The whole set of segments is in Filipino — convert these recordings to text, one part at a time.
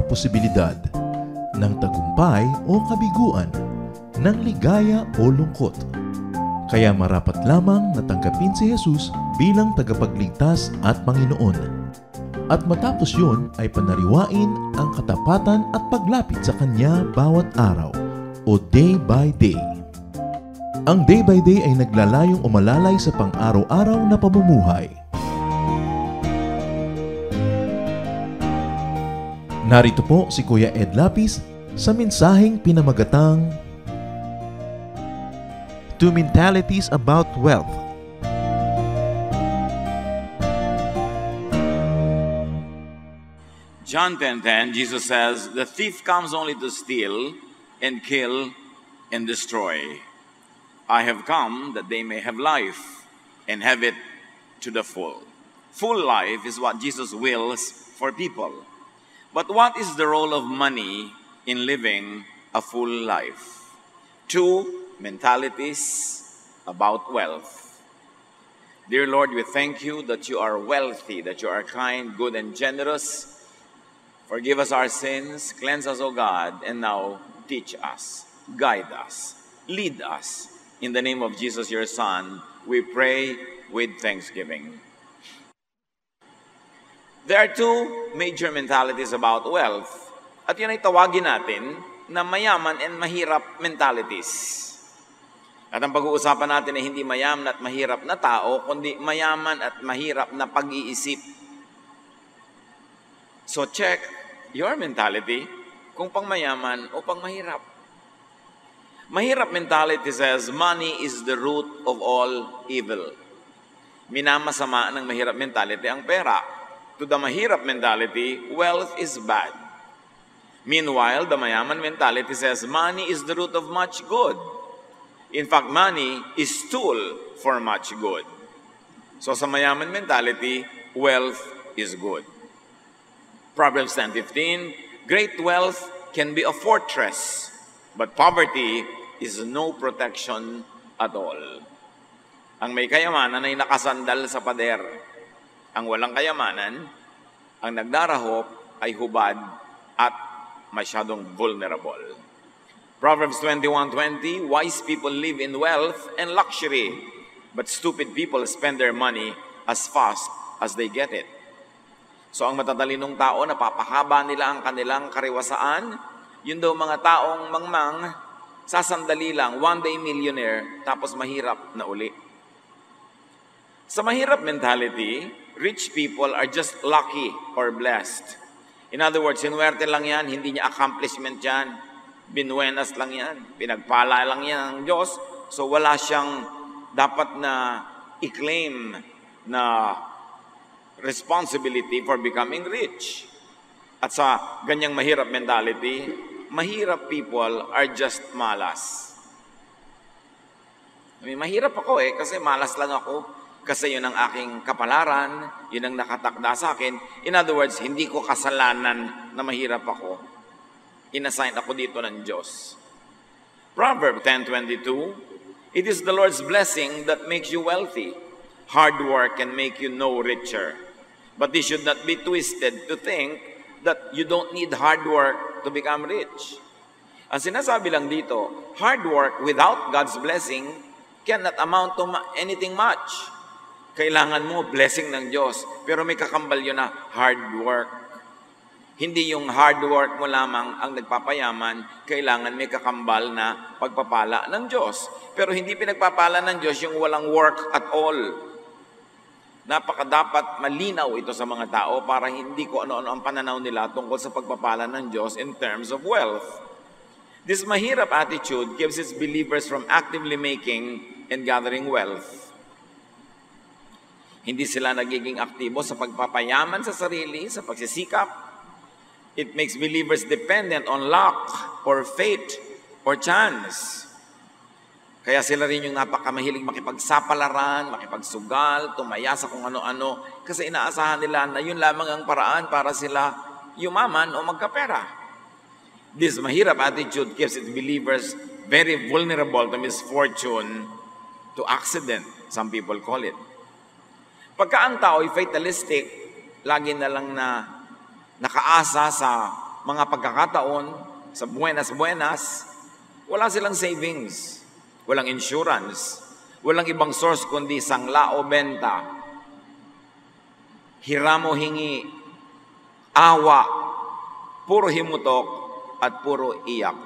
posibilidad ng tagumpay o kabiguan, ng ligaya o lungkot. Kaya marapat lamang na tanggapin si Jesus bilang tagapagligtas at Panginoon. At matapos yun ay panariwain ang katapatan at paglapit sa Kanya bawat araw o day by day. Ang day by day ay naglalayong umalalay sa pang-araw-araw na pamumuhay. Narito po si Kuya Ed Lapis sa mensaheng pinamagatang Two Mentalities About Wealth. John 10:10, Jesus says, "The thief comes only to steal and kill and destroy. I have come that they may have life and have it to the full." Full life is what Jesus wills for people. But what is the role of money in living a full life? Two mentalities about wealth. Dear Lord, we thank you that you are wealthy, that you are kind, good, and generous. Forgive us our sins, cleanse us, O God, and now teach us, guide us, lead us. In the name of Jesus, your Son, we pray with thanksgiving. There are two major mentalities about wealth. At yun ay tawagin natin na mayaman and mahirap mentalities. At ang pag-uusapan natin ay hindi mayaman at mahirap na tao, kundi mayaman at mahirap na pag-iisip. So check your mentality kung pang mayaman o pang mahirap. Mahirap mentality says money is the root of all evil. Minamasama ng mahirap mentality ang pera. To the mahirap mentality, wealth is bad. Meanwhile, the mayaman mentality says money is the root of much good. In fact, money is tool for much good. So sa mayaman mentality, wealth is good. Proverbs 10:15, great wealth can be a fortress, but poverty is no protection at all. Ang may kayamanan ay nakasandal sa pader. Ang walang kayamanan, ang nagdarahop ay hubad at masyadong vulnerable. Proverbs 21:20, wise people live in wealth and luxury, but stupid people spend their money as fast as they get it. So ang matatalinong tao, napapahaba nila ang kanilang kariwasaan. Yun daw mga taong mangmang, sasandali lang, one day millionaire, tapos mahirap na uli. Sa mahirap mentality, rich people are just lucky or blessed. In other words, sinuwerte lang yan, hindi niya accomplishment yan. Binuenas lang yan. Pinagpala lang yan ng Diyos. So wala siyang dapat na i-claim na responsibility for becoming rich. At sa ganyang mahirap mentality, mahirap people are just malas. Mahirap ako kasi malas lang ako. Kasi yun ang aking kapalaran, yun ang nakatakda sa akin. In other words, hindi ko kasalanan na mahirap ako. Inassign ako dito ng Diyos. Proverbs 10:22, it is the Lord's blessing that makes you wealthy. Hard work can make you no richer. But this should not be twisted to think that you don't need hard work to become rich. Ang sinasabi lang dito, hard work without God's blessing cannot amount to anything much. Kailangan mo blessing ng Diyos, pero may kakambal yun na hard work. Hindi yung hard work mo lamang ang nagpapayaman, kailangan may kakambal na pagpapala ng Diyos. Pero hindi pinagpapala ng Diyos yung walang work at all. Napakadapat malinaw ito sa mga tao para hindi ko ano-ano ang pananaw nila tungkol sa pagpapala ng Diyos in terms of wealth. This mahirap attitude keeps its believers from actively making and gathering wealth. Hindi sila nagiging aktibo sa pagpapayaman sa sarili, sa pagsisikap. It makes believers dependent on luck or fate or chance. Kaya sila rin yung napakamahilig makipagsapalaran, makipagsugal, tumaya sa kung ano-ano. Kasi inaasahan nila na yun lamang ang paraan para sila yumaman o magkapera. This mahirap attitude keeps its believers very vulnerable to misfortune, to accident, some people call it. Pagka ang tao ay fatalistic, lagi na lang na nakaasa sa mga pagkakataon, sa buenas, wala silang savings, walang insurance, walang ibang source kundi sangla o benta, hiram o hingi, awa, puro himutok, at puro iyak.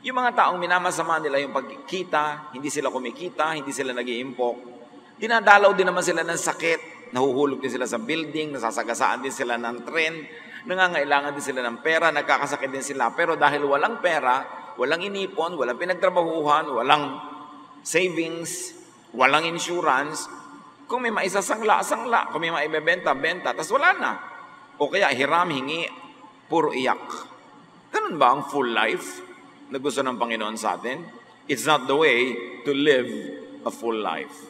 Yung mga taong minamasama nila yung pagkikita, hindi sila kumikita, hindi sila nag-iimpok, dinadalaw din naman sila ng sakit, nahuhulog din sila sa building, nasasagasaan din sila ng tren, nangangailangan din sila ng pera, nagkakasakit din sila. Pero dahil walang pera, walang inipon, walang pinagtrabahuhan, walang savings, walang insurance, kung may maisasangla, kung may maibebenta, benta, tas wala na. O kaya hiram, hingi, puro iyak. Ganun ba ang full life na gusto ng Panginoon sa atin? It's not the way to live a full life.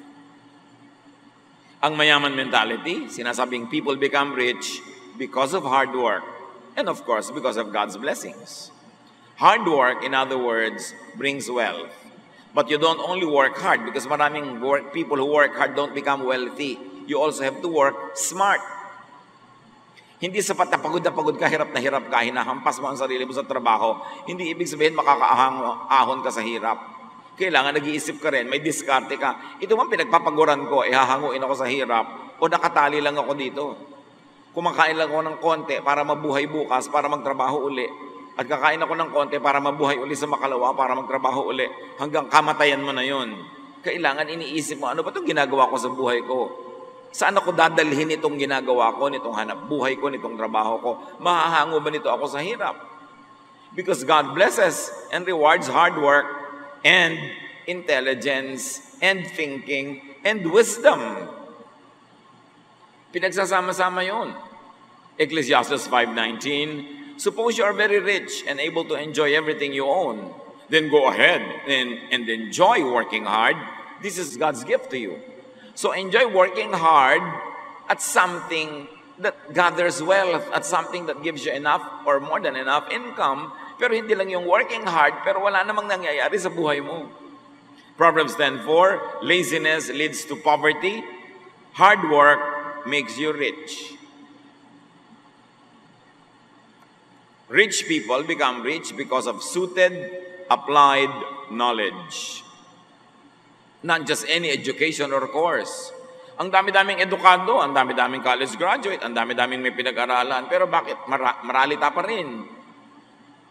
Ang mayaman mentality, sinasabing people become rich because of hard work. And of course, because of God's blessings. Hard work, in other words, brings wealth. But you don't only work hard because maraming people who work hard don't become wealthy. You also have to work smart. Hindi sapat na pagod ka, hirap na hirap ka, hinahampas mo ang sarili mo sa trabaho. Hindi ibig sabihin makakaahon ka sa hirap. Kailangan nag-iisip ka rin, may diskarte ka. Ito man pinagpapaguran ko, hahanguin ako sa hirap o nakatali lang ako dito. Kumakain lang ako ng konti para mabuhay bukas, para magtrabaho uli. At kakain ako ng konti para mabuhay uli sa makalawa, para magtrabaho uli. Hanggang kamatayan mo na yon. Kailangan iniisip mo, ano ba itong ginagawa ko sa buhay ko? Saan ako dadalhin itong ginagawa ko, nitong hanap buhay ko, nitong trabaho ko? Mahahango ba nito ako sa hirap? Because God blesses and rewards hard work and intelligence and thinking and wisdom. Pinagsasama-sama yun. Ecclesiastes 5:19, suppose you are very rich and able to enjoy everything you own. Then go ahead and enjoy working hard. This is God's gift to you. So enjoy working hard at something that gathers wealth, at something that gives you enough or more than enough income. Pero hindi lang yung working hard, pero wala namang nangyayari sa buhay mo. Proverbs 10:4, laziness leads to poverty. Hard work makes you rich. Rich people become rich because of suited, applied knowledge. Not just any education or course. Ang dami-daming edukado, ang dami-daming college graduate, ang dami-daming may pinag-aralan. Pero bakit? Maralita pa rin.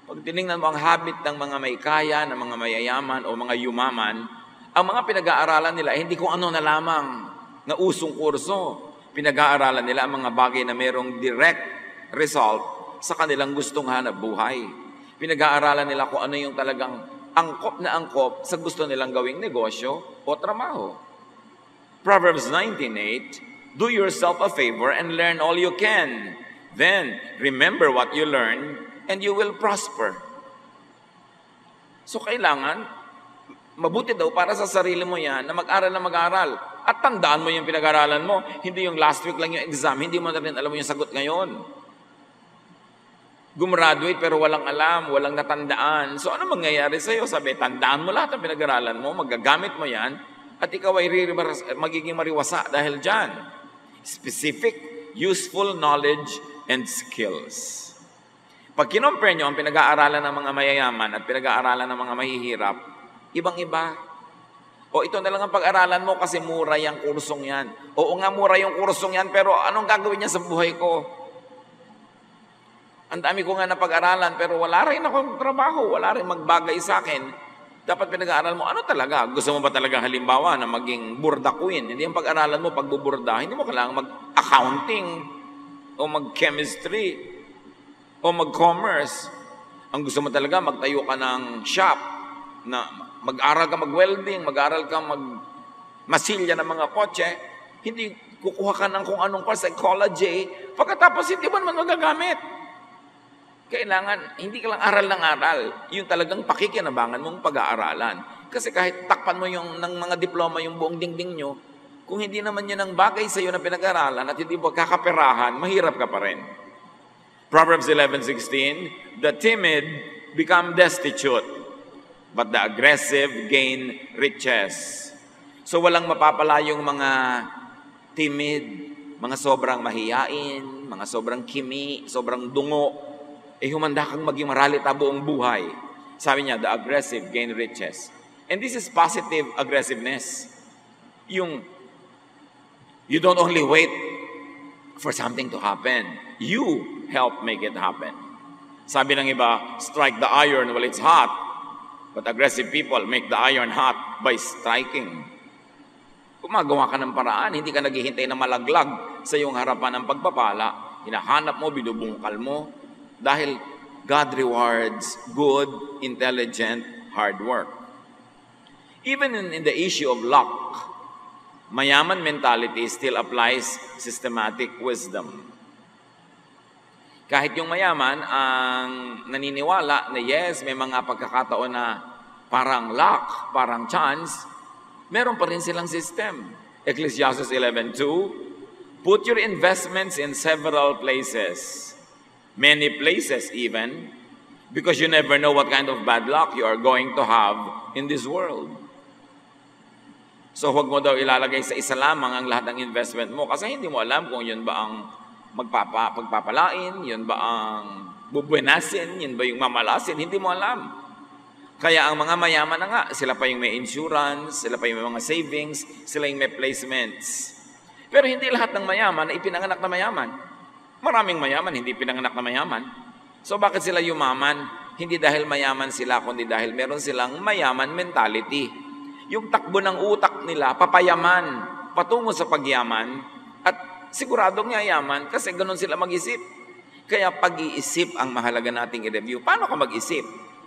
Pag tinignan mo ang habit ng mga may kaya, ng mga mayayaman o mga yumaman, ang mga pinag-aaralan nila, hindi kung ano na lamang na usong kurso. Pinag-aaralan nila ang mga bagay na mayroong direct result sa kanilang gustong hanap buhay. Pinag-aaralan nila kung ano yung talagang angkop na angkop sa gusto nilang gawing negosyo o trabaho. Proverbs 19:8, do yourself a favor and learn all you can. Then, remember what you learn and you will prosper. So, kailangan, mabuti daw para sa sarili mo yan na mag-aral na mag-aral. At tandaan mo yung pinag-aralan mo. Hindi yung last week lang yung exam, hindi mo na rin alam mo yung sagot ngayon. Gumraduate pero walang alam, walang natandaan. So ano mangyayari sa'yo? Sabi, tandaan mo lahat ng pinag-aralan mo, magagamit mo yan, at ikaw ay magiging mariwasa dahil dyan. Specific, useful knowledge and skills. Pag kinompare nyo ang pinag-aaralan ng mga mayayaman at pinag-aaralan ng mga mahihirap, ibang-iba. O ito na lang ang pag-aralan mo kasi mura yung kursong yan. Oo nga, mura yung kursong yan, pero anong gagawin niya sa buhay ko? Ang dami ko nga napag-aralan, pero wala rin akong trabaho, wala rin magbagay sa akin. Dapat pinag-aaral mo, ano talaga? Gusto mo ba talaga halimbawa na maging burda queen? Hindi ang pag-aralan mo, pagbuburda, hindi mo kailangan mag-accounting o mag-chemistry o mag-commerce. Ang gusto mo talaga, magtayo ka ng shop, na mag-aral ka mag-welding, mag-aral ka masilya ng mga kotse, hindi kukuha ka ng kung anong psychology, pagkatapos hindi mo naman magagamit. Kailangan, hindi ka lang aral ng aral. Yung talagang pakikinabangan mong pag-aaralan. Kasi kahit takpan mo yung ng mga diploma, yung buong dingding nyo, kung hindi naman yun ang bagay sa iyo na pinag-aralan at hindi mo kakaperahan, mahirap ka pa rin. Proverbs 11:16, the timid become destitute, but the aggressive gain riches. So walang mapapala yung mga timid, mga sobrang mahiyain, mga sobrang kimi, sobrang dungo, humanda kang maging maralita buong buhay. Sabi niya, the aggressive gain riches. And this is positive aggressiveness. Yung, you don't only wait for something to happen. You help make it happen. Sabi ng iba, strike the iron while it's hot. But aggressive people make the iron hot by striking. Gumagawa ka ng paraan, hindi ka naghihintay na malaglag sa iyong harapan ng pagpapala. Hinahanap mo, binubungkal mo. Dahil God rewards good, intelligent, hard work. Even in the issue of luck, mayaman mentality still applies systematic wisdom. Kahit yung mayaman ang naniniwala na yes, may mga pagkakataon na parang luck, parang chance, meron pa rin silang system. Ecclesiastes 11:2, put your investments in several places. Many places even, because you never know what kind of bad luck you are going to have in this world. So huwag mo daw ilalagay sa isa lamang ang lahat ng investment mo kasi hindi mo alam kung yun ba ang pagpapalain, yun ba ang bubuenasin, yun ba yung mamalasin, hindi mo alam. Kaya ang mga mayaman na nga, sila pa yung may insurance, sila pa yung may mga savings, sila yung may placements. Pero hindi lahat ng mayaman na ipinanganak na mayaman. Maraming mayaman, hindi pinanganak na mayaman. So bakit sila yumaman? Hindi dahil mayaman sila, kundi dahil meron silang mayaman mentality. Yung takbo ng utak nila, papayaman, patungo sa pagyaman, at siguradong yayaman kasi ganun sila mag-isip. Kaya pag-iisip ang mahalaga nating i-review. Paano ka mag-isip?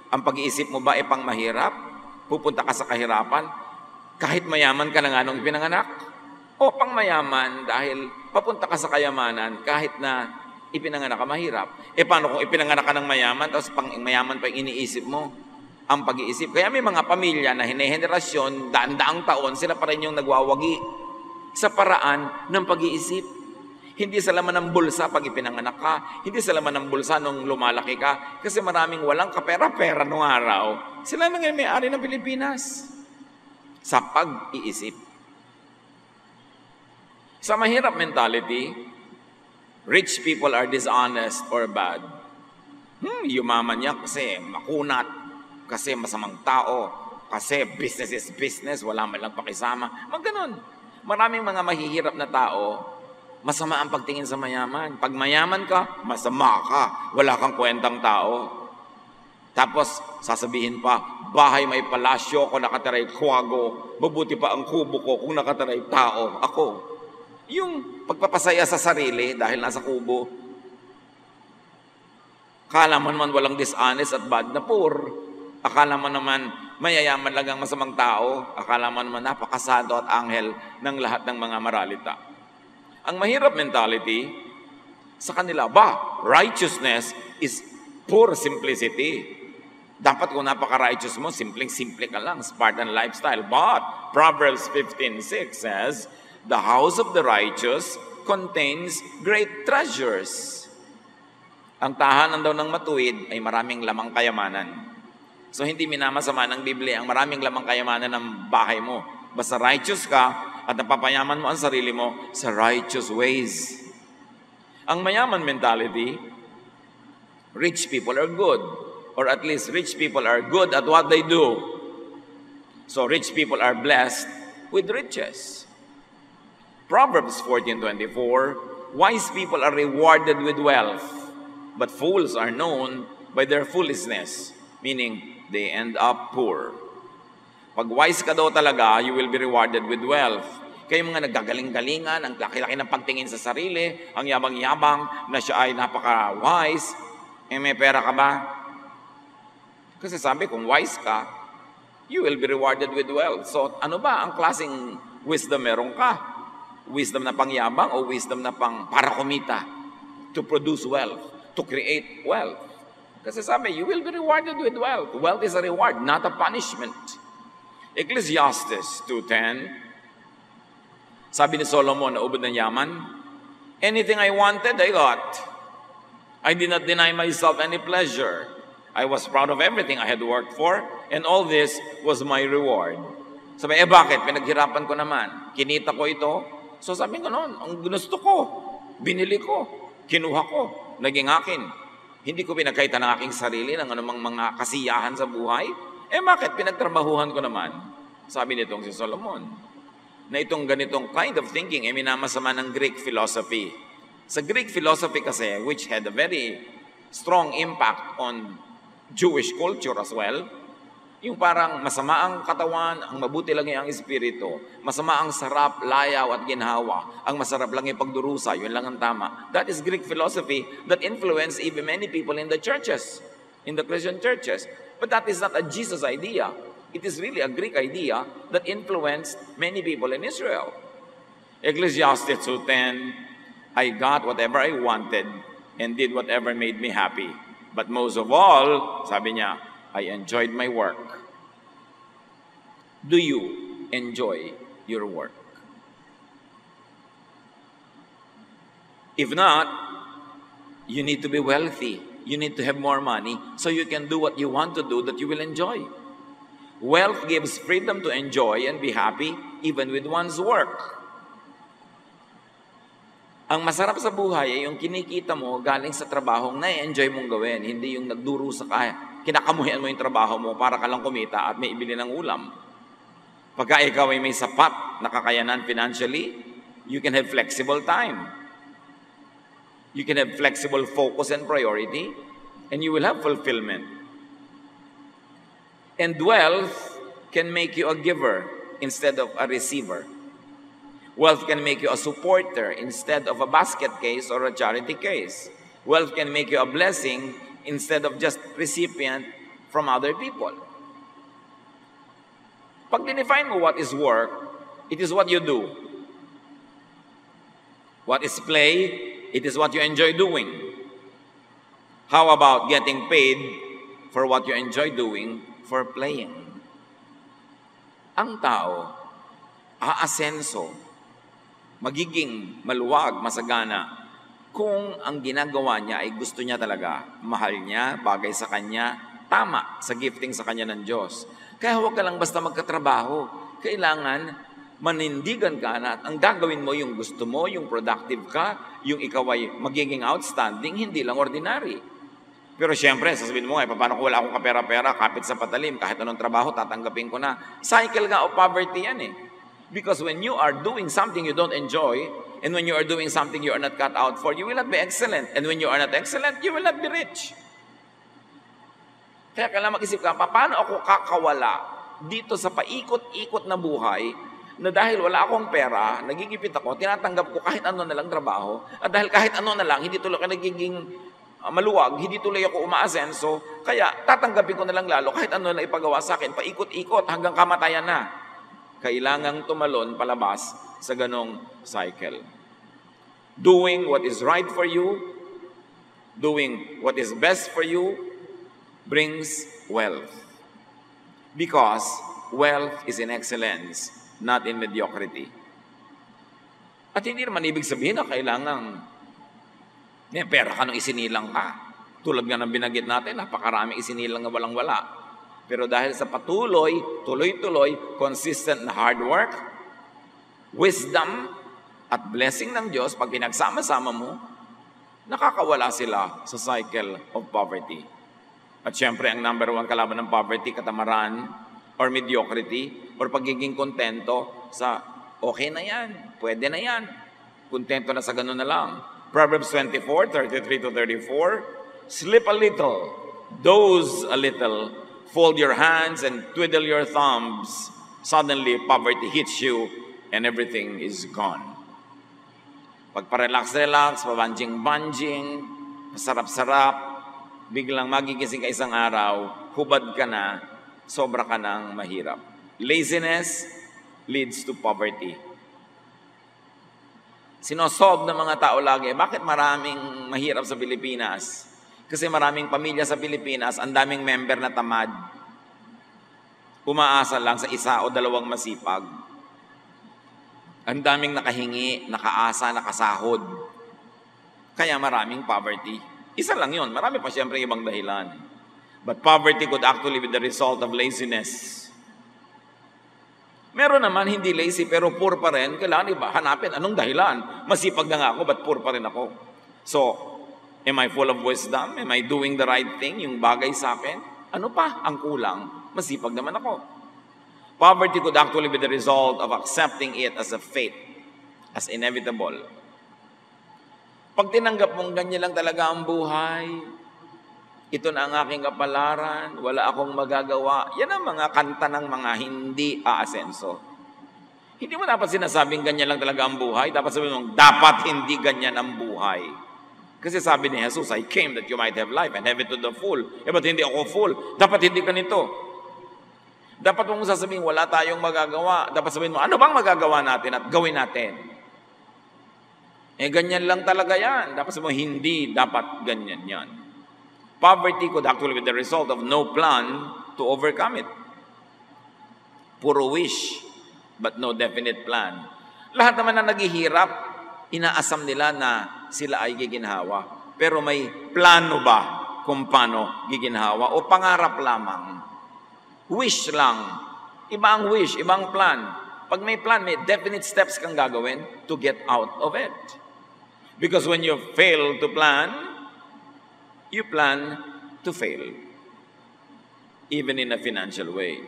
Ang pag-iisip mo ba ay pang mahirap? Pupunta ka sa kahirapan? Kahit mayaman ka na nga nung ipinanganak? O pang mayaman dahil papunta ka sa kayamanan kahit na ipinanganak ka mahirap. Paano kung ipinanganak ka ng mayaman tapos pang mayaman pa yung iniisip mo? Ang pag-iisip. Kaya may mga pamilya na hinehenerasyon, daan-daang taon, sila pa rin yung nagwawagi sa paraan ng pag-iisip. Hindi sa laman ng bulsa pag ipinanganak ka. Hindi sa laman ng bulsa nung lumalaki ka. Kasi maraming walang kapera-pera nung araw. Sila na ngayon may-ari ng Pilipinas. Sa pag-iisip. Sa mahirap mentality, rich people are dishonest or bad. Yumaman niya kasi makunat, kasi masamang tao, kasi business is business, wala man lang pakisama. Maganon. Maraming mga mahihirap na tao, masama ang pagtingin sa mayaman. Pag mayaman ka, masama ka. Wala kang kwentang tao. Tapos, sasabihin pa, bahay may palasyo, kung nakataray kuwago, mabuti pa ang kubo ko kung nakataray tao. Ako. Yung pagpapasaya sa sarili dahil nasa kubo. Akala mo naman walang dishonest at bad na poor. Akala mo naman mayayaman lang ang masamang tao. Akala mo naman napakasado at anghel ng lahat ng mga maralita. Ang mahirap mentality, sa kanila righteousness is pure simplicity. Dapat kung napaka-righteous mo, simpleng-simple ka lang, Spartan lifestyle. But Proverbs 15:6 says, the house of the righteous contains great treasures. Ang tahanan daw ng matuwid ay maraming lamang kayamanan. So hindi minamasama ng Biblia ang maraming lamang kayamanan ng bahay mo. Basta righteous ka at napapayaman mo ang sarili mo sa righteous ways. Ang mayaman mentality, rich people are good. Or at least rich people are good at what they do. So rich people are blessed with riches. Proverbs 14:24, wise people are rewarded with wealth, but fools are known by their foolishness, meaning they end up poor. Pag wise ka daw talaga, you will be rewarded with wealth. Kayo mga naggagaling-galingan, ang laki-laki ng pagtingin sa sarili, ang yabang-yabang na siya ay napaka-wise, may pera ka ba? Kasi sabi, kung wise ka, you will be rewarded with wealth. So ano ba ang klaseng wisdom meron ka? Wisdom na pangyabang o wisdom na pang para kumita? To produce wealth, to create wealth. Kasi sabi, you will be rewarded with wealth. Wealth is a reward, not a punishment. Ecclesiastes 2:10, sabi ni Solomon na ubod ng yaman, anything I wanted, I got. I did not deny myself any pleasure. I was proud of everything I had worked for, and all this was my reward. Sabi, bakit? Pinaghirapan ko naman. Kinita ko ito. So sabi ko noon, ang gusto ko, binili ko, kinuha ko, naging akin. Hindi ko pinagkaitan ng aking sarili ng anumang mga kasiyahan sa buhay. Bakit? Pinagtrabahuhan ko naman. Sabi nitong si Solomon, na itong ganitong kind of thinking ay minamasama ng Greek philosophy. Sa Greek philosophy kasi, which had a very strong impact on Jewish culture as well, yung parang masama ang katawan, ang mabuti lang ang espiritu, masama ang sarap, layaw at ginhawa, ang masarap lang yung pagdurusa, yun lang ang tama. That is Greek philosophy that influenced even many people in the churches, in the Christian churches. But that is not a Jesus idea. It is really a Greek idea that influenced many people in Israel. Ecclesiastes 2:10, I got whatever I wanted and did whatever made me happy. But most of all, sabi niya, I enjoyed my work. Do you enjoy your work? If not, you need to be wealthy. You need to have more money so you can do what you want to do that you will enjoy. Wealth gives freedom to enjoy and be happy even with one's work. Ang masarap sa buhay ay yung kinikita mo galing sa trabahong na-enjoy mong gawin, hindi yung nagdurusa ka, kinakamuhian mo yung trabaho mo para ka lang kumita at may ibili ng ulam. Pagka ikaw ay may sapat na kakayanan financially, you can have flexible time. You can have flexible focus and priority, and you will have fulfillment. And wealth can make you a giver instead of a receiver. Wealth can make you a supporter instead of a basket case or a charity case. Wealth can make you a blessing instead of just recipient from other people. Pag dinefine mo what is work, it is what you do. What is play, it is what you enjoy doing. How about getting paid for what you enjoy doing for playing? Ang tao, aasenso, magiging maluwag, masagana, kung ang ginagawa niya ay gusto niya talaga, mahal niya, bagay sa kanya, tama sa gifting sa kanya ng Diyos. Kaya huwag ka lang basta magkatrabaho. Kailangan manindigan ka na at ang gagawin mo yung gusto mo, yung productive ka, yung ikaw ay magiging outstanding, hindi lang ordinary. Pero siyempre, sasabihin mo nga, paano kung wala akong kapera-pera, kapit sa patalim, kahit anong trabaho, tatanggapin ko na. Cycle nga of poverty yan eh. Because when you are doing something you don't enjoy, and when you are doing something you are not cut out for, you will not be excellent. And when you are not excellent, you will not be rich. Kaya kailangan mag-isip ka, paano ako kakawala dito sa paikot-ikot na buhay na dahil wala akong pera, nagigipit ako, tinatanggap ko kahit ano na lang trabaho, at dahil kahit ano na lang, hindi tuloy ka nagiging maluwag, hindi tuloy ako umaasenso, kaya tatanggapin ko na lang lalo kahit ano na ipagawa sa akin, paikot-ikot hanggang kamatayan na. Kailangang tumalon palabas sa ganong cycle. Doing what is right for you, doing what is best for you, brings wealth. Because wealth is in excellence, not in mediocrity. At hindi naman ibig sabihin na kailangang pera ka nung isinilang ka. Tulad nga ng binanggit natin, napakaraming isinilang na walang-wala. Pero dahil sa patuloy, tuloy-tuloy, consistent na hard work, wisdom, at blessing ng Diyos, pag pinagsama-sama mo, nakakawala sila sa cycle of poverty. At syempre, ang number one kalaban ng poverty, katamaran, or mediocrity, or pagiging kontento sa, okay na yan, pwede na yan, kontento na sa ganun na lang. Proverbs 24:33-34, sleep a little, doze a little, fold your hands and twiddle your thumbs. Suddenly, poverty hits you and everything is gone. Pagpa-relax-relax, pabanjing-banjing, masarap-sarap, biglang magigising ka isang araw, hubad ka na, sobra ka ng mahirap. Laziness leads to poverty. Sinosolve ng mga tao lagi, bakit maraming mahirap sa Pilipinas? Kasi maraming pamilya sa Pilipinas, ang daming member na tamad. Umaasa lang sa isa o dalawang masipag. Ang daming nakahingi, nakaasa, nakasahod. Kaya maraming poverty. Isa lang yun. Marami pa siyempre ibang dahilan. But poverty could actually be the result of laziness. Meron naman hindi lazy pero poor pa rin. Kailangan iba hanapin anong dahilan. Masipag na nga ako, but poor pa rin ako. So, Am I full of wisdom? Am I doing the right thing? Yung bagay sa akin? Ano pa ang kulang? Masipag naman ako. Poverty could actually be the result of accepting it as a fate, as inevitable. Pag tinanggap mong ganyan lang talaga ang buhay, ito na ang aking kapalaran, wala akong magagawa, yan ang mga kanta ng mga hindi aasenso. Hindi mo dapat sinasabing ganyan lang talaga ang buhay, dapat sabihin mong, dapat hindi ganyan ang buhay. Kasi sabi ni Jesus, I came that you might have life and have it to the full. Ba't hindi ako full? Dapat hindi ganito. Dapat mong sasabihin, wala tayong magagawa. Dapat sabihin mo, ano bang magagawa natin at gawin natin? Ganyan lang talaga yan. Dapat sabihin mo, hindi dapat ganyan yan. Poverty could actually be the result of no plan to overcome it. Puro wish, but no definite plan. Lahat naman na naghihirap, inaasam nila na sila ay giginhawa. Pero may plano ba kung paano giginhawa? O pangarap lamang? Wish lang. Iba ang wish, ibang plan. Pag may plan, may definite steps kang gagawin to get out of it. Because when you fail to plan, you plan to fail. Even in a financial way.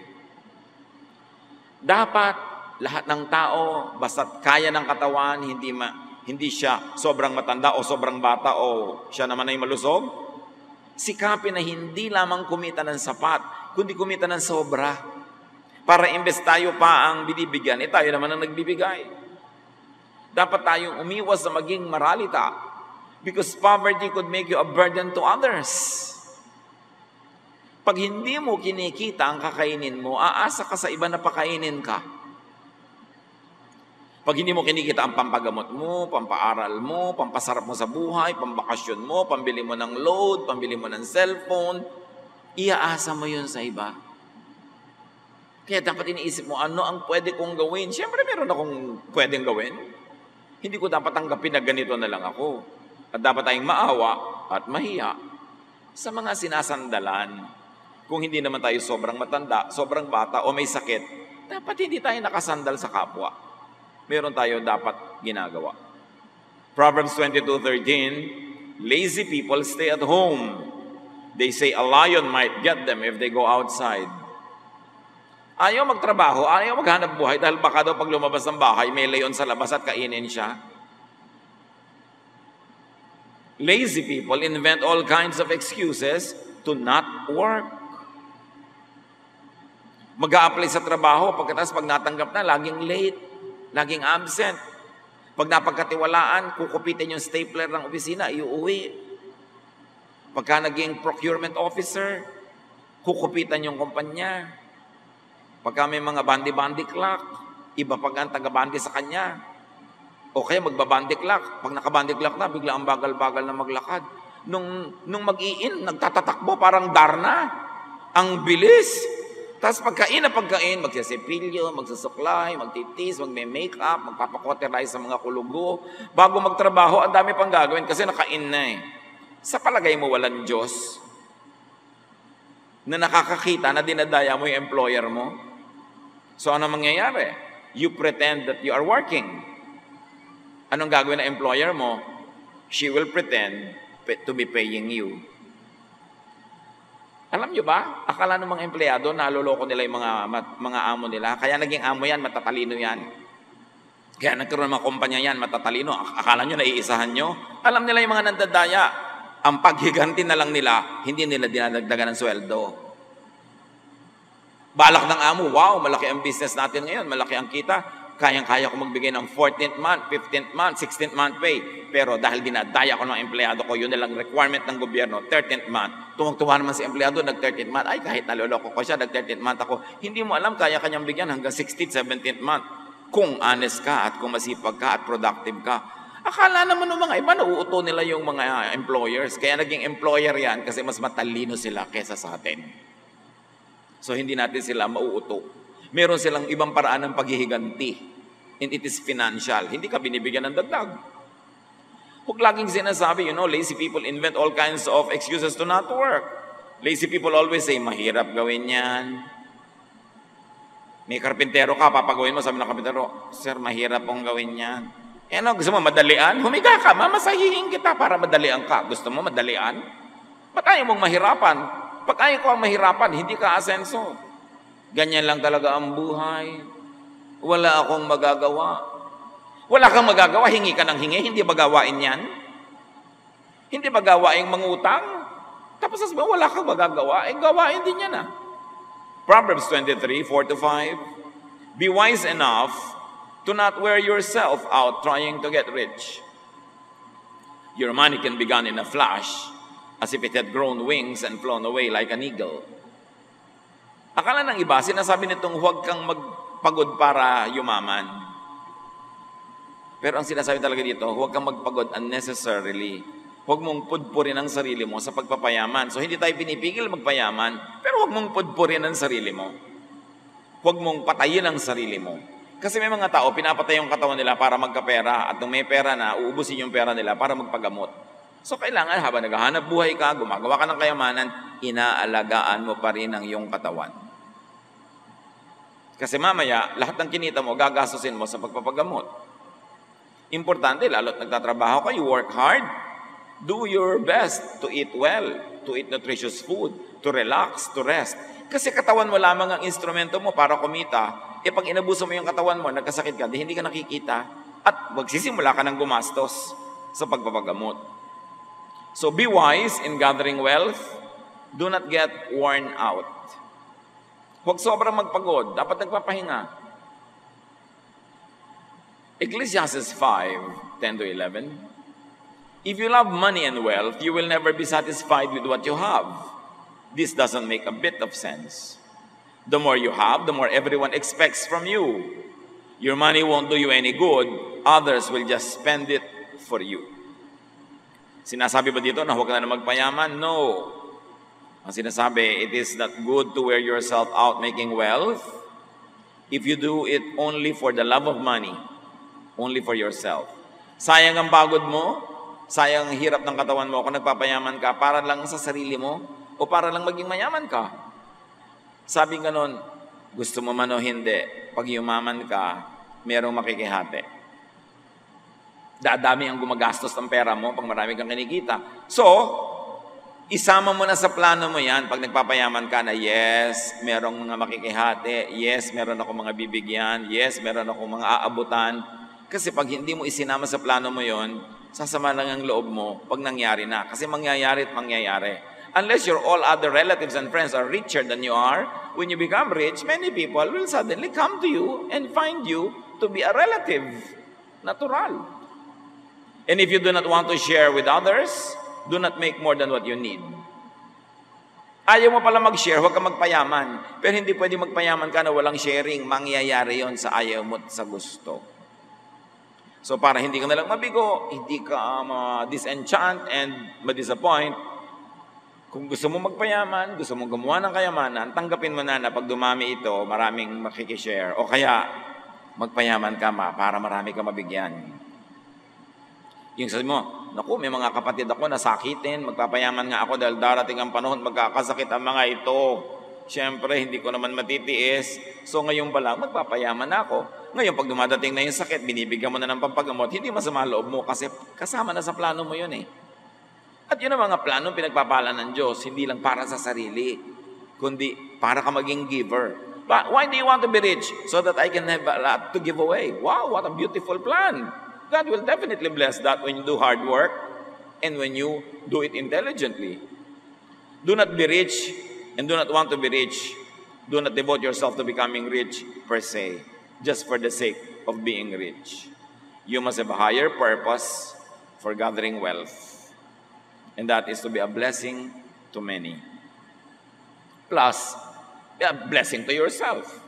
Dapat lahat ng tao, basta't kaya ng katawan, hindi siya sobrang matanda o sobrang bata o siya naman ay malusog, sikapin na hindi lamang kumita ng sapat, kundi kumita ng sobra. Para imbes tayo pa ang binibigyan, tayo naman ang nagbibigay. Dapat tayong umiwas sa maging maralita because poverty could make you a burden to others. Pag hindi mo kinikita ang kakainin mo, aasa ka sa iba na pakainin ka. Pag hindi mo kinikita ang pampagamot mo, pampaaral mo, pampasarap mo sa buhay, pambakasyon mo, pambili mo ng load, pambili mo ng cellphone, iaasa mo yun sa iba. Kaya dapat iniisip mo, ano ang pwede kong gawin? Siyempre meron akong pwedeng gawin. Hindi ko dapat tanggapin na ganito na lang ako. At dapat tayong maawa at mahiya sa mga sinasandalan. Kung hindi naman tayo sobrang matanda, sobrang bata o may sakit, dapat hindi tayo nakasandal sa kapwa. Meron tayo dapat ginagawa. Proverbs 22:13, lazy people stay at home. They say a lion might get them if they go outside. Ayaw magtrabaho, ayaw maghanap buhay dahil baka daw pag lumabas ng bahay, may leon sa labas at kainin siya. Lazy people invent all kinds of excuses to not work. Mag-a-apply sa trabaho, pagkatapos pag natanggap na, laging late. Laging absent. Pag napagkatiwalaan, kukupitin yung stapler ng opisina, iuwi. Pagka naging procurement officer, kukupitan yung kumpanya. Pagka may mga bandi-bandi clock, iba pag ang taga-bandi sa kanya. O kaya magbabandi clock. Pag nakabandi clock na, bigla ang bagal-bagal na maglakad. Nung mag-i-in, nagtatatakbo, parang Darna. Ang bilis. Tapos pagkain na pagkain, magsasipilyo, magsusuklay, magtitis, magme-makeup, magpapakoterize sa mga kulugo. Bago magtrabaho, ang dami pang gagawin kasi nakain na eh. Sa palagay mo, walang Diyos na nakakakita na dinadaya mo yung employer mo. So ano mangyayari? You pretend that you are working. Anong gagawin ng employer mo? She will pretend to be paying you. Alam nyo ba, akala ng mga empleyado, naloloko nila yung mga amo nila. Kaya naging amo yan, matatalino yan. Kaya nagkaroon ng mga kumpanya yan, matatalino. Akala nyo, naiisahan nyo. Alam nila yung mga nandadaya. Ang paghiganti na lang nila, hindi nila dinadagdagan ng sweldo. Balak ng amo, wow, malaki ang business natin ngayon, malaki ang kita. Kayang-kaya ko magbigay ng 14th month, 15th month, 16th month pay. Pero dahil dinadaya ko ng mga empleyado ko, yun nilang requirement ng gobyerno, 13th month. Tuwang-tuwa naman si empleyado, nag-13th month. Ay, kahit naloloko ko siya, nag-13th month ako. Hindi mo alam, kaya kanyang bigyan hanggang 16th, 17th month. Kung honest ka at kung masipag ka at productive ka. Akala naman ng mga iba, nauuto nila yung mga employers. Kaya naging employer yan kasi mas matalino sila kesa sa atin. So, hindi natin sila mauuto. Meron silang ibang paraan ng paghihiganti. And it is financial. Hindi ka binibigyan ng dagdag. Huwag laging sinasabi, lazy people invent all kinds of excuses to not work. Lazy people always say, mahirap gawin yan. May karpintero ka, papagawin mo, sabi ng karpintero, sir, mahirap pong gawin yan. Gusto mo madalian? Humiga ka, mamasahihin kita para madalian ka. Gusto mo madalian? Ba't ayaw mong mahirapan? Pag ayaw ko ang mahirapan, hindi ka asenso. Ganyan lang talaga ang buhay. Wala akong magagawa. Wala kang magagawa, hingi ka ng hingi, hindi ba gawain yan? Hindi ba gawain mangutang? Tapos sasabihin, wala kang magagawa, gawain din yan ah. Proverbs 23, 4-5. Be wise enough to not wear yourself out trying to get rich. Your money can be gone in a flash, as if it had grown wings and flown away like an eagle. Akala ng iba, sinasabi nitong huwag kang magpagod para yumaman. Pero ang sinasabi talaga dito, huwag kang magpagod unnecessarily. Huwag mong pudpurin ang sarili mo sa pagpapayaman. So hindi tayo pinipigil magpayaman, pero huwag mong pudpurin ang sarili mo. Huwag mong patayin ang sarili mo. Kasi may mga tao, pinapatay yung katawan nila para magkapera at nung may pera na, uubusin yung pera nila para magpagamot. So kailangan habang naghahanap buhay ka, gumagawa ka ng kayamanan, inaalagaan mo pa rin ang iyong katawan. Kasi mamaya, lahat ng kinita mo, gagastusin mo sa pagpapagamot. Importante, lalo't nagtatrabaho ka, you work hard, do your best to eat well, to eat nutritious food, to relax, to rest. Kasi katawan mo lamang ang instrumento mo para kumita. Pag inabuso mo yung katawan mo, nagkasakit ka, hindi ka nakikita, at magsisimula ka ng gumastos sa pagpapagamot. So be wise in gathering wealth. Do not get worn out. Huwag sobrang magpagod. Dapat nagpapahinga. Ecclesiastes 5, 10-11. If you love money and wealth, you will never be satisfied with what you have. This doesn't make a bit of sense. The more you have, the more everyone expects from you. Your money won't do you any good. Others will just spend it for you. Sinasabi ba dito na huwag ka na magpayaman? No. Ang sinasabi, it is not good to wear yourself out making wealth if you do it only for the love of money, only for yourself. Sayang ang pagod mo, sayang ang hirap ng katawan mo kung nagpapayaman ka para lang sa sarili mo o para lang maging mayaman ka. Sabi nga nun, gusto mo man o hindi, pag yumaman ka, merong makikihati. Dadami ang gumagastos ng pera mo pag marami kang kinikita. So, isama mo na sa plano mo yan pag nagpapayaman ka na, yes, merong mga makikihati, yes, meron ako mga bibigyan, yes, meron ako mga aabutan. Kasi pag hindi mo isinama sa plano mo yon, sasama lang ang loob mo pag nangyari na. Kasi mangyayari at mangyayari. Unless your all other relatives and friends are richer than you are, when you become rich, many people will suddenly come to you and find you to be a relative. Natural. And if you do not want to share with others, do not make more than what you need. Ayaw mo pala mag-share, huwag ka magpayaman. Pero hindi pwede magpayaman ka na walang sharing. Mangyayari yon sa ayaw mo at sa gusto. So para hindi ka nalang mabigo, hindi ka disenchant and ma-disappoint, kung gusto mo magpayaman, gusto mo gumawa ng kayamanan, tanggapin mo na pag dumami ito, maraming makikishare. O kaya, magpayaman ka para marami ka mabigyan. Yung sabi mo, naku, may mga kapatid ako nasakitin, magpapayaman nga ako dahil darating ang panahon, magkakasakit ang mga ito. Siyempre, hindi ko naman matitiis. So ngayon pa lang, magpapayaman ako. Ngayon, pag dumadating na yung sakit, binibigyan mo na ng pampagamot, hindi masama loob mo kasi kasama na sa plano mo yun eh. At yun ang mga plano pinagpapala ng Diyos, hindi lang para sa sarili, kundi para ka maging giver. But why do you want to be rich? So that I can have a lot to give away. Wow, what a beautiful plan. God will definitely bless that when you do hard work and when you do it intelligently. Do not be rich and do not want to be rich. Do not devote yourself to becoming rich per se, just for the sake of being rich. You must have a higher purpose for gathering wealth. And that is to be a blessing to many. Plus, a blessing to yourself.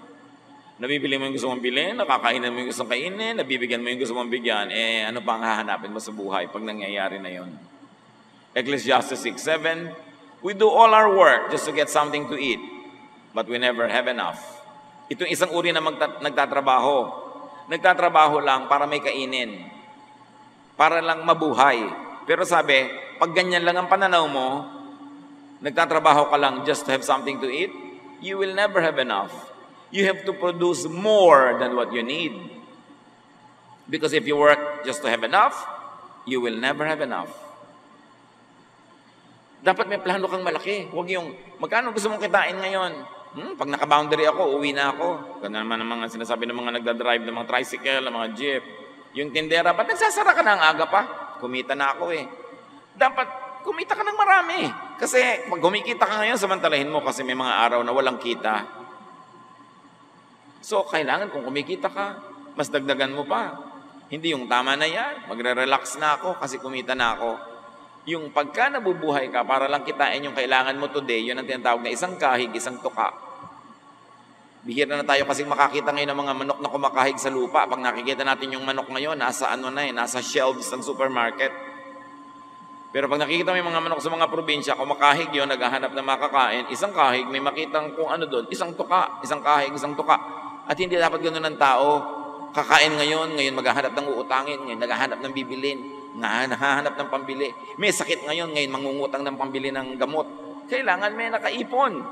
Nabibili mo yung gusto mong bilhin, nakakainan mo yung gusto mong kainin, nabibigyan mo yung gusto mong bigyan, ano pa ang hahanapin mo sa buhay pag nangyayari na yon? Ecclesiastes 6:7, we do all our work just to get something to eat, but we never have enough. Itong isang uri na nagtatrabaho. Nagtatrabaho lang para may kainin. Para lang mabuhay. Pero sabi, pag ganyan lang ang pananaw mo, nagtatrabaho ka lang just to have something to eat, you will never have enough. You have to produce more than what you need. Because if you work just to have enough, you will never have enough. Dapat may plano kang malaki. Huwag yung, magkano gusto mong kitain ngayon? Pag naka-boundary ako, uwi na ako. Ganun naman ang mga sinasabi ng mga nagdadrive ng mga tricycle, ng mga jeep. Yung tindera, ba't nagsasara ka na ang aga pa? Kumita na ako eh. Dapat kumita ka ng marami. Kasi pag kumikita ka ngayon, samantalahin mo kasi may mga araw na walang kita. So, kailangan kung kumikita ka, mas dagdagan mo pa. Hindi yung tama na yan, magre-relax na ako kasi kumita na ako. Yung pagka nabubuhay ka para lang kitain yung kailangan mo today, yun ang tinatawag na isang kahig, isang tuka. Bihira na tayo kasi makakita ngayon ng mga manok na kumakahig sa lupa. Pag nakikita natin yung manok ngayon, nasa nasa shelves ng supermarket. Pero pag nakikita mo yung mga manok sa mga probinsya, kumakahig yun, naghahanap na makakain, isang kahig, may makitang kung ano doon, isang tuka, isang kahig, isang tuka. At hindi dapat ganoon ng tao. Kakain ngayon maghahanap ng uutangin, ngayon naghahanap ng bibilin, naghahanap ng pambili. May sakit ngayon mangungutang ng pambili ng gamot. Kailangan may nakaipon.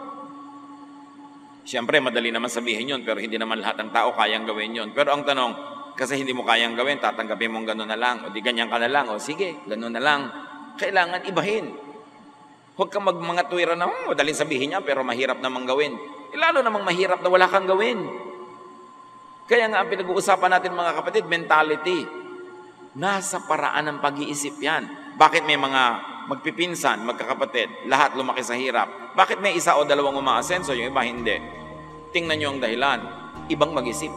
Siyempre, madali naman sabihin yun, pero hindi naman lahat ng tao kayang gawin yun. Pero ang tanong, kasi hindi mo kayang gawin, tatanggapin mong gano'n na lang, o di ganyan ka na lang, o sige, gano'n na lang. Kailangan ibahin. Huwag kang mga tuwira na, madaling sabihin niya, pero mahirap namang gawin. Lalo namang mahirap na wala kang gawin. Kaya nga ang pinag-uusapan natin mga kapatid, mentality. Nasa paraan ng pag-iisip yan. Bakit may mga magpipinsan, magkakapatid, lahat lumaki sa hirap? Bakit may isa o dalawang umaasenso, yung iba hindi? Tingnan nyo ang dahilan. Ibang mag-isip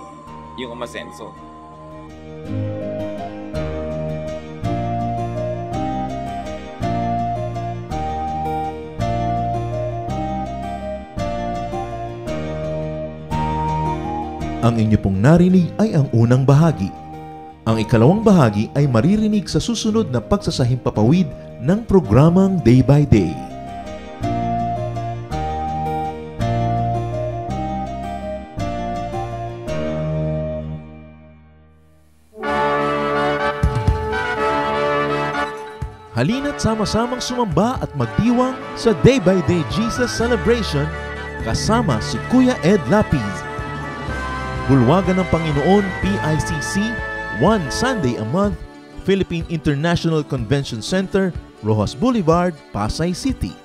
yung umasenso. Ang inyo pong narinig ay ang unang bahagi. Ang ikalawang bahagi ay maririnig sa susunod na pagsasahimpapawid ng programang Day by Day. Halina't sama-samang sumamba at magdiwang sa Day by Day Jesus Celebration kasama si Kuya Ed Lapiz. Bulwagan ng Panginoon PICC, one Sunday a month, Philippine International Convention Center, Rojas Boulevard, Pasay City.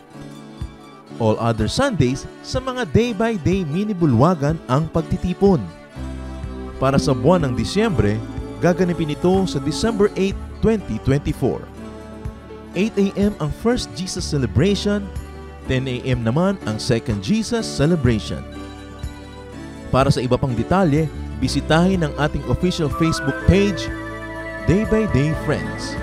All other Sundays, sa mga day-by-day mini-bulwagan ang pagtitipon. Para sa buwan ng Disyembre, gaganapin ito sa December 8, 2024. 8 a.m. ang First Jesus Celebration, 10 a.m. naman ang Second Jesus Celebration. Para sa iba pang detalye, bisitahin ang ating official Facebook page, Day by Day Friends.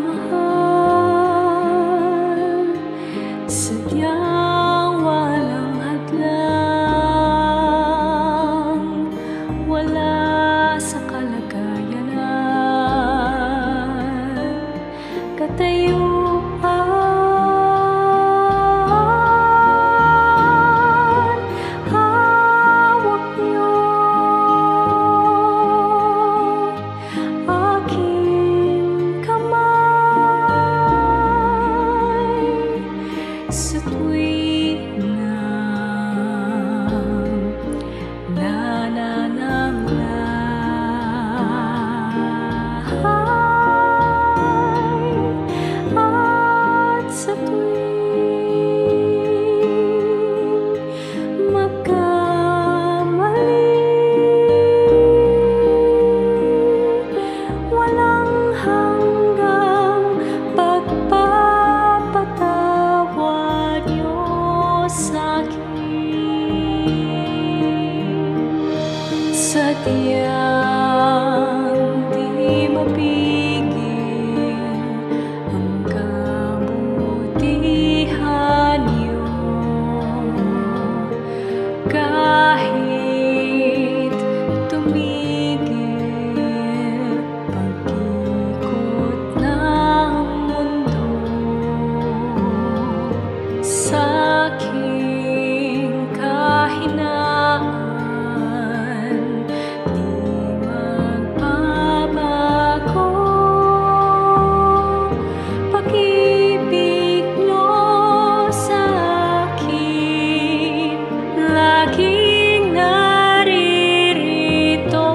mahal, sadyang walang hadlang, wala sa kalagayanan, katayuan, hawak niyo aking kamay sa tuwing nananamlay, at sa tuwing magkamali, walang hanggang pagpapatawad niyo sa'kin. Sadyang di mapigil ang kabutihan niyo, kahit tumigil pag-ikot ng mundo. Sa'king kahinaan, di magbabago, pag-ibig niyo sa'kin laging naririto.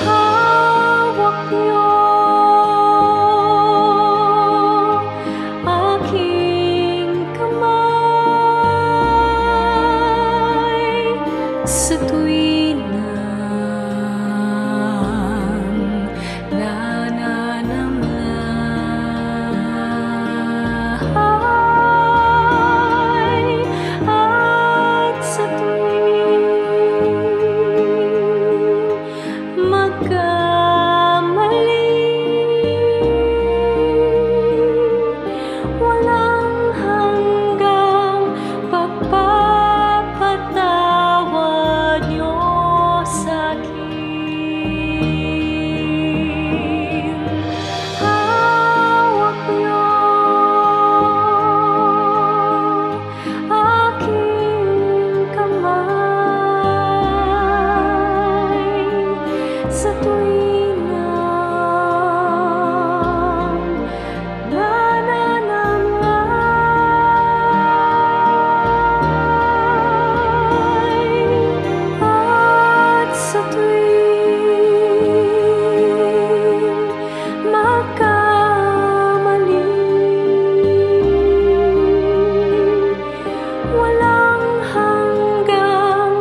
Hawak niyo aking kamay sa tuwing nananamlay, at sa tuwing magkamali, walang hanggang pagpapatawad niyo sa'kin. Hawak niyo aking kamay sa tuwing nananamlay, at sa tuwing magkamali, walang hanggang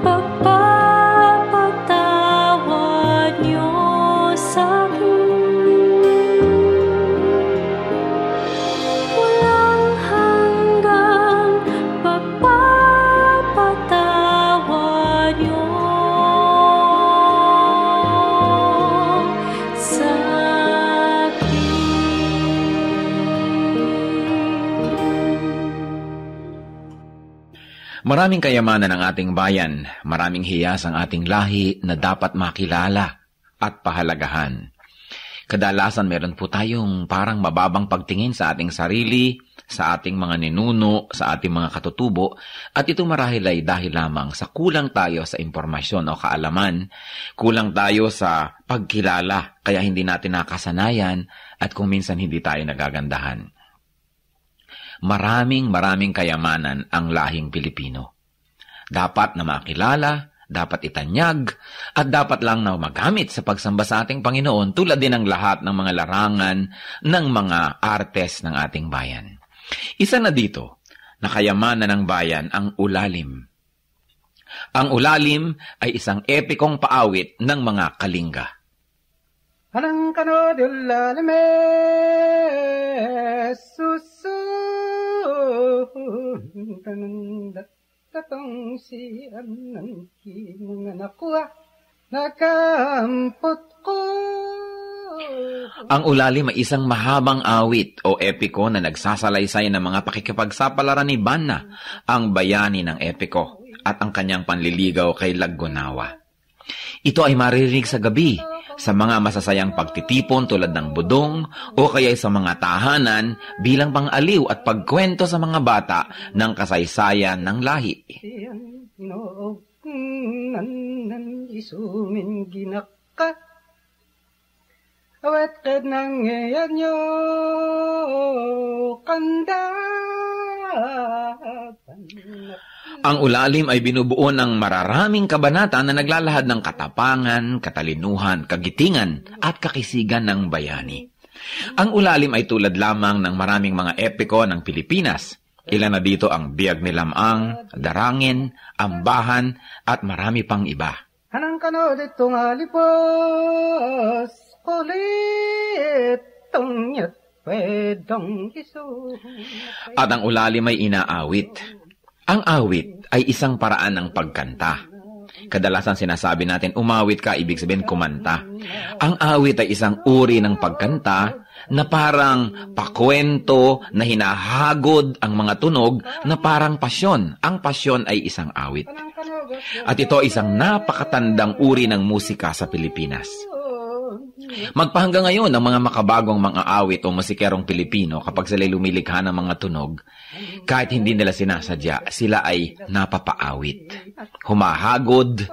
pagpapatawad niyo sa'kin. Walang hanggang pagpapatawad niyo sa'kin. Maraming kayamanan ang ating bayan, maraming hiyas ang ating lahi na dapat makilala at pahalagahan. Kadalasan meron po tayong parang mababang pagtingin sa ating sarili, sa ating mga ninuno, sa ating mga katutubo, at ito marahil ay dahil lamang sa kulang tayo sa impormasyon o kaalaman, kulang tayo sa pagkilala, kaya hindi natin nakasanayan at kung minsan hindi tayo nagagandahan. Maraming kayamanan ang lahing Pilipino. Dapat na makilala, dapat itanyag, at dapat lang na magamit sa pagsamba sa ating Panginoon tulad din ng lahat ng mga larangan ng mga artes ng ating bayan. Isa na dito, na kayamanan ng bayan ang ulalim. Ang ulalim ay isang epikong paawit ng mga Kalinga. Anang kano de ulalime susu tatong si anang kinang nakuha nakampot ko. Ang ulalim ay isang mahabang awit o epiko na nagsasalaysay ng mga pakikipagsapalaran ni Banna, ang bayani ng epiko, at ang kanyang panliligaw kay Laggunawa. Ito ay maririnig sa gabi, sa mga masasayang pagtitipon tulad ng budong, o kaya sa mga tahanan bilang pang-aliw at pagkwento sa mga bata ng kasaysayan ng lahi. Siyan nan isumin ginaka. Awet kad nang ngayon nyo kanda. Ang ulalim ay binubuo ng mararaming kabanata na naglalahad ng katapangan, katalinuhan, kagitingan at kakisigan ng bayani. Ang ulalim ay tulad lamang ng maraming mga epiko ng Pilipinas. Ilan na dito ang Biyag ni Lamang, Darangin, Ambahan at marami pang iba. Hanang kano ditong alipos kulit tong yat pwedong isu. At ang ulalim ay inaawit. Ang awit ay isang paraan ng pagkanta. Kadalasan sinasabi natin, umawit ka, ibig sabihin kumanta. Ang awit ay isang uri ng pagkanta na parang pakwento na hinahagod ang mga tunog na parang pasyon. Ang pasyon ay isang awit. At ito ay isang napakatandang uri ng musika sa Pilipinas. Magpahanggang ngayon ang mga makabagong mga awit o musikerong Pilipino kapag sila lumilikha ng mga tunog, kahit hindi nila sinasadya, sila ay napapaawit, humahagod,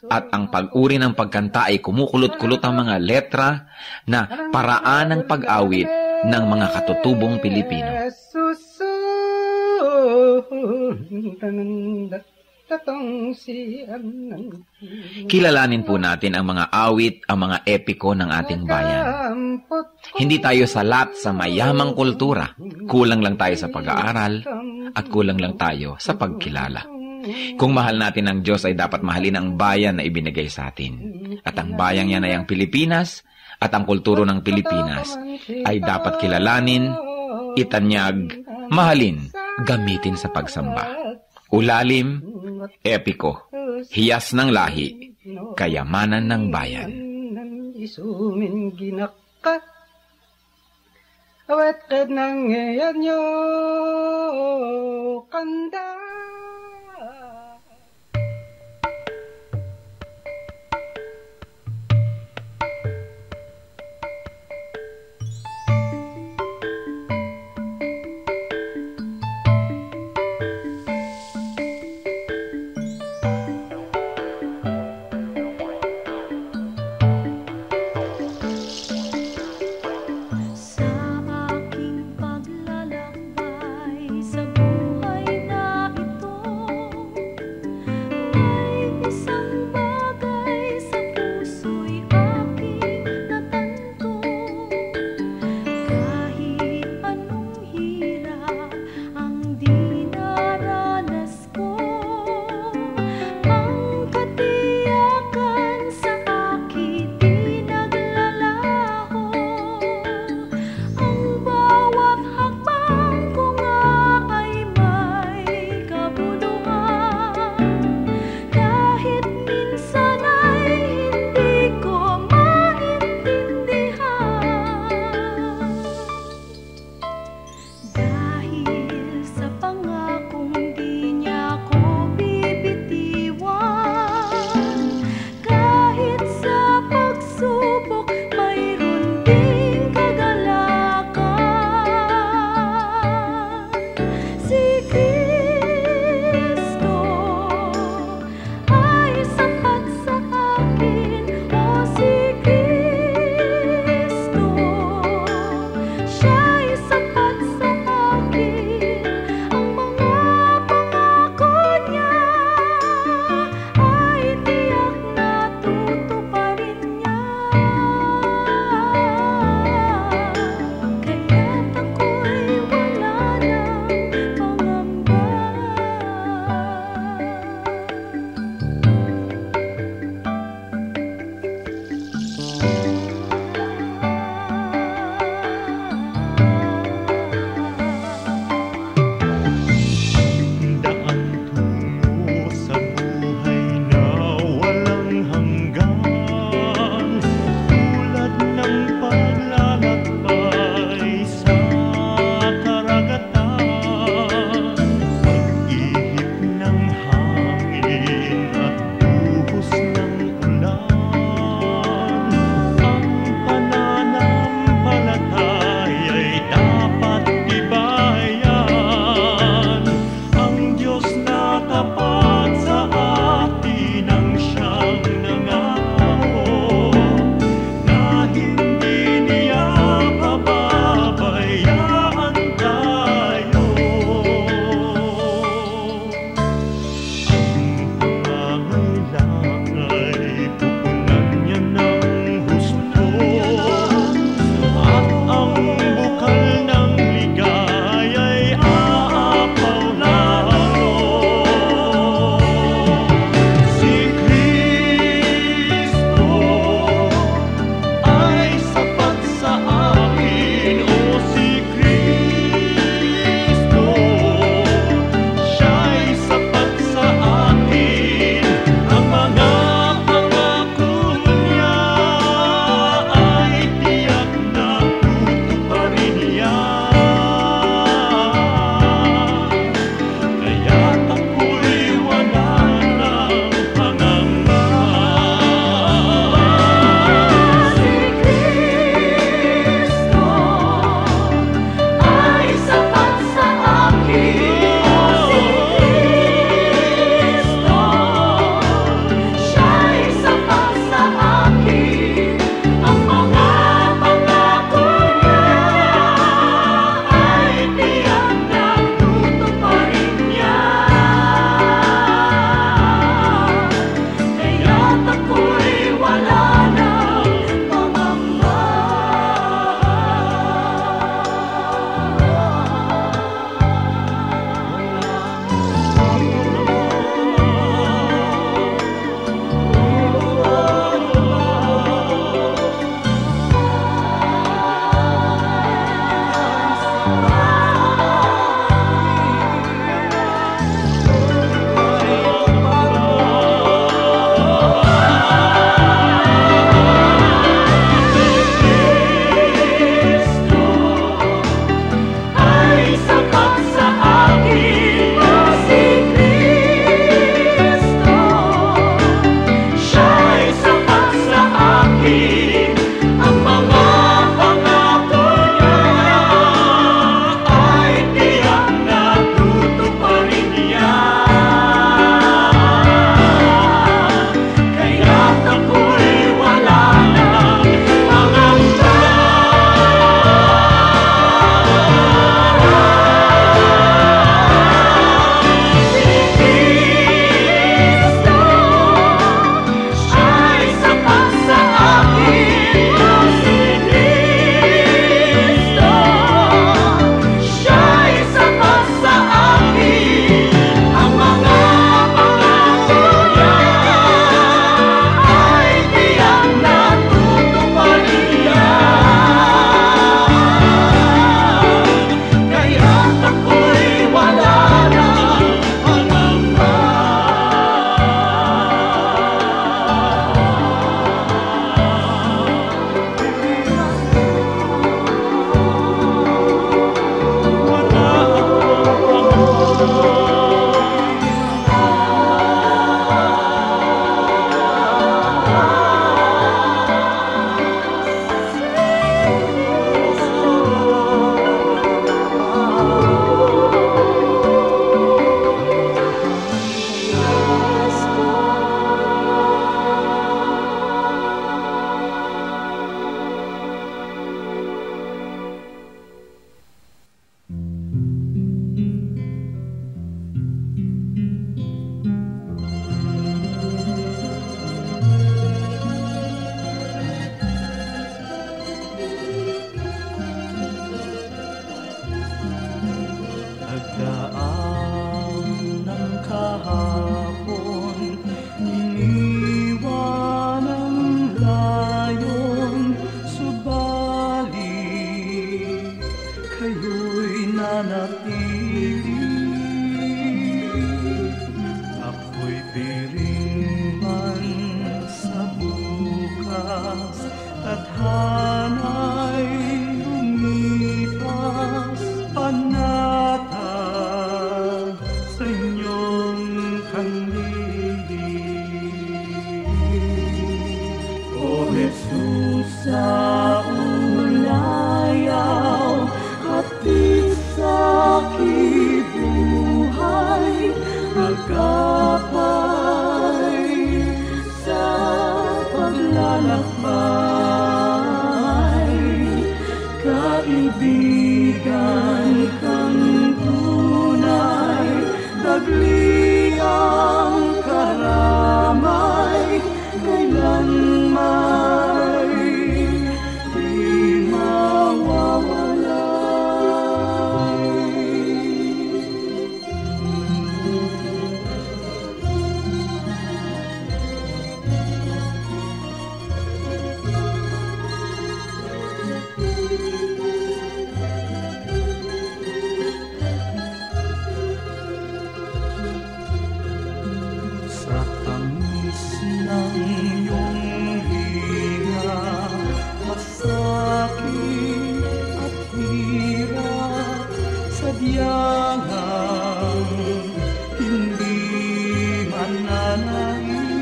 at ang pag-uri ng pagkanta ay kumukulot-kulot ang mga letra na paraan ng pag-awit ng mga katutubong Pilipino. Kilalanin po natin ang mga awit, ang mga epiko ng ating bayan. Hindi tayo salat sa mayamang kultura. Kulang lang tayo sa pag-aaral at kulang lang tayo sa pagkilala. Kung mahal natin ang Diyos ay dapat mahalin ang bayan na ibinigay sa atin. At ang bayang yan ay ang Pilipinas at ang kulturo ng Pilipinas ay dapat kilalanin, itanyag, mahalin, gamitin sa pagsamba. Ulalim, epiko, hiyas ng lahi, kayamanan ng bayan. Isumin ginaka. Awet kad nang ngayon nyo kanda. Sa aking paglalakbay sa buhay na iyong higa at sakit at hirap, sadyang hindi mananahimik.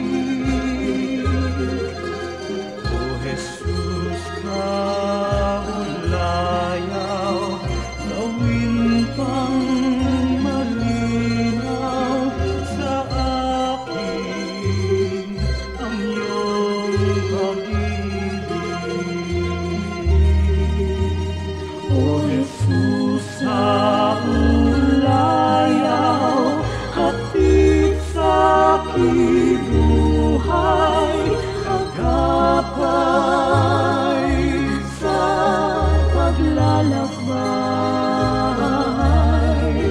O Jesus, kaulayaw, gawin pang malinaw sa akin ang iyong pag-ibig. O Jesus, sa ulayaw, hatid sa aking buhay, agapay sa paglalakbay.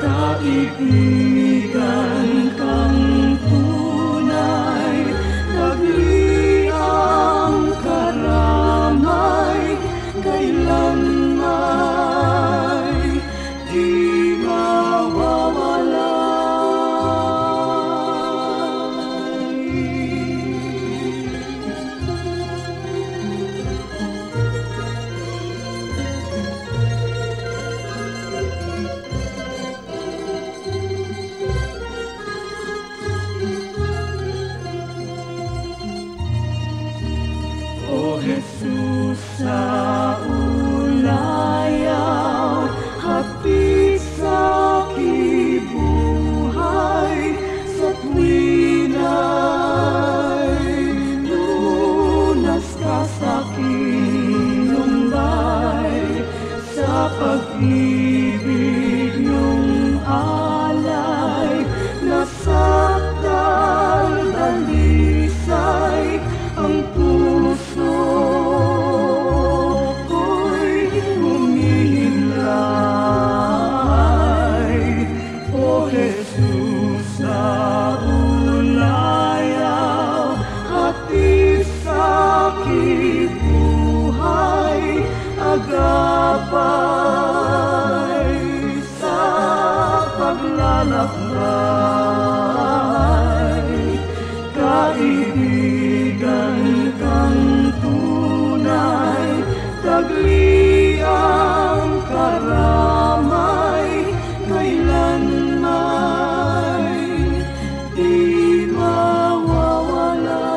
Kaibigan kang tunay, tagliang karamay, kailanman di O Jesus, sa ulayaw, hatid sa aking buhay, sa tuwina'y lunas ka sa aking lumbay, sa pag-ibig niyong alay, nasakdal dalisay ang puso ko'y humihimlay. O Jesus, sa ulayaw, hatid sa aking buhay, agapay sa paglalakbay. Kaibigan kang tunay, tagliang karamay, kailanman di mawawala.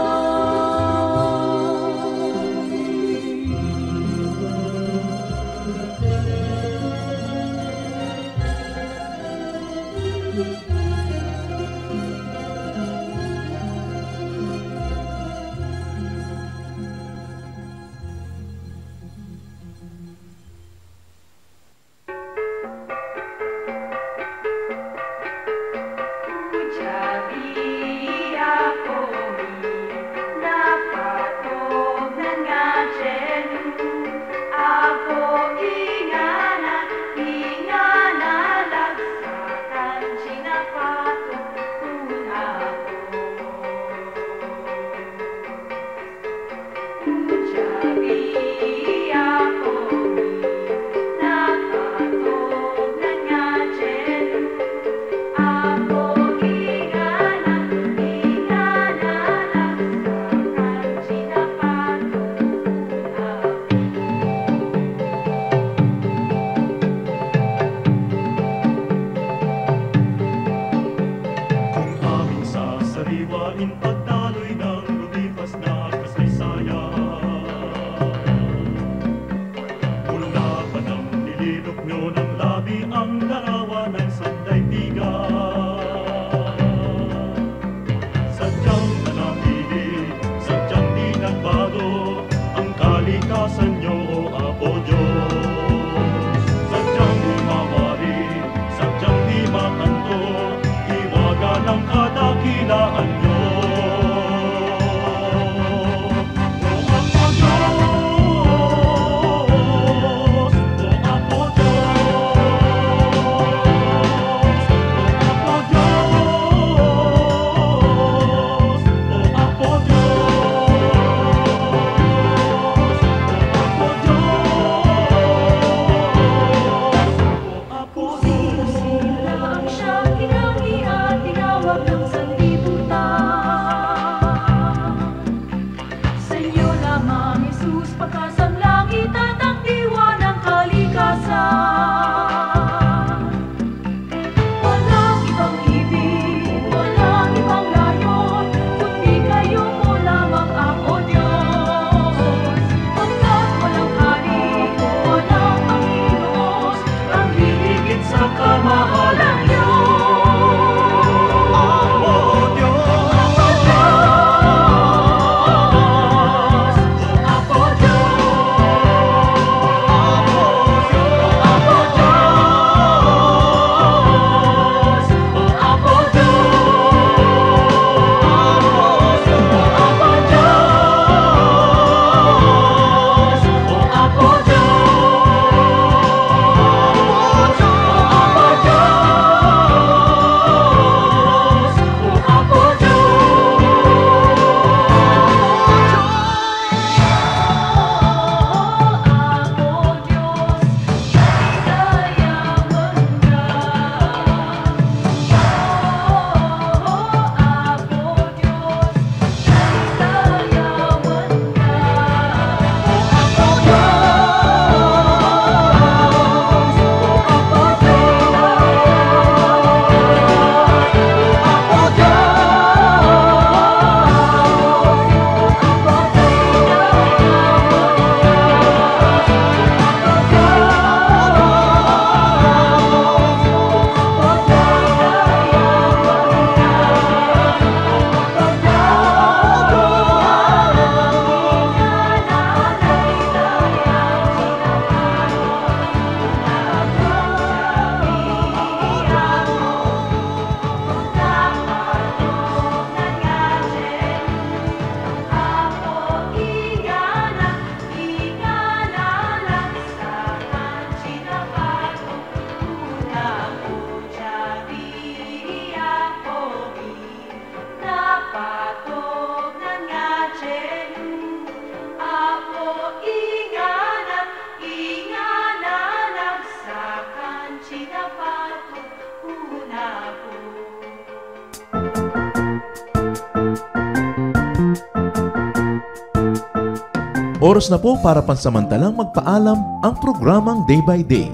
Oras na po para pansamantalang magpaalam ang programang Day by Day.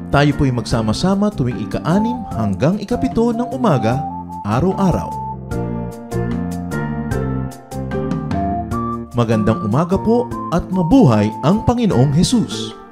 Tayo po'y magsama-sama tuwing ika-6 hanggang ika-7 ng umaga, araw-araw. Magandang umaga po at mabuhay ang Panginoong Hesus!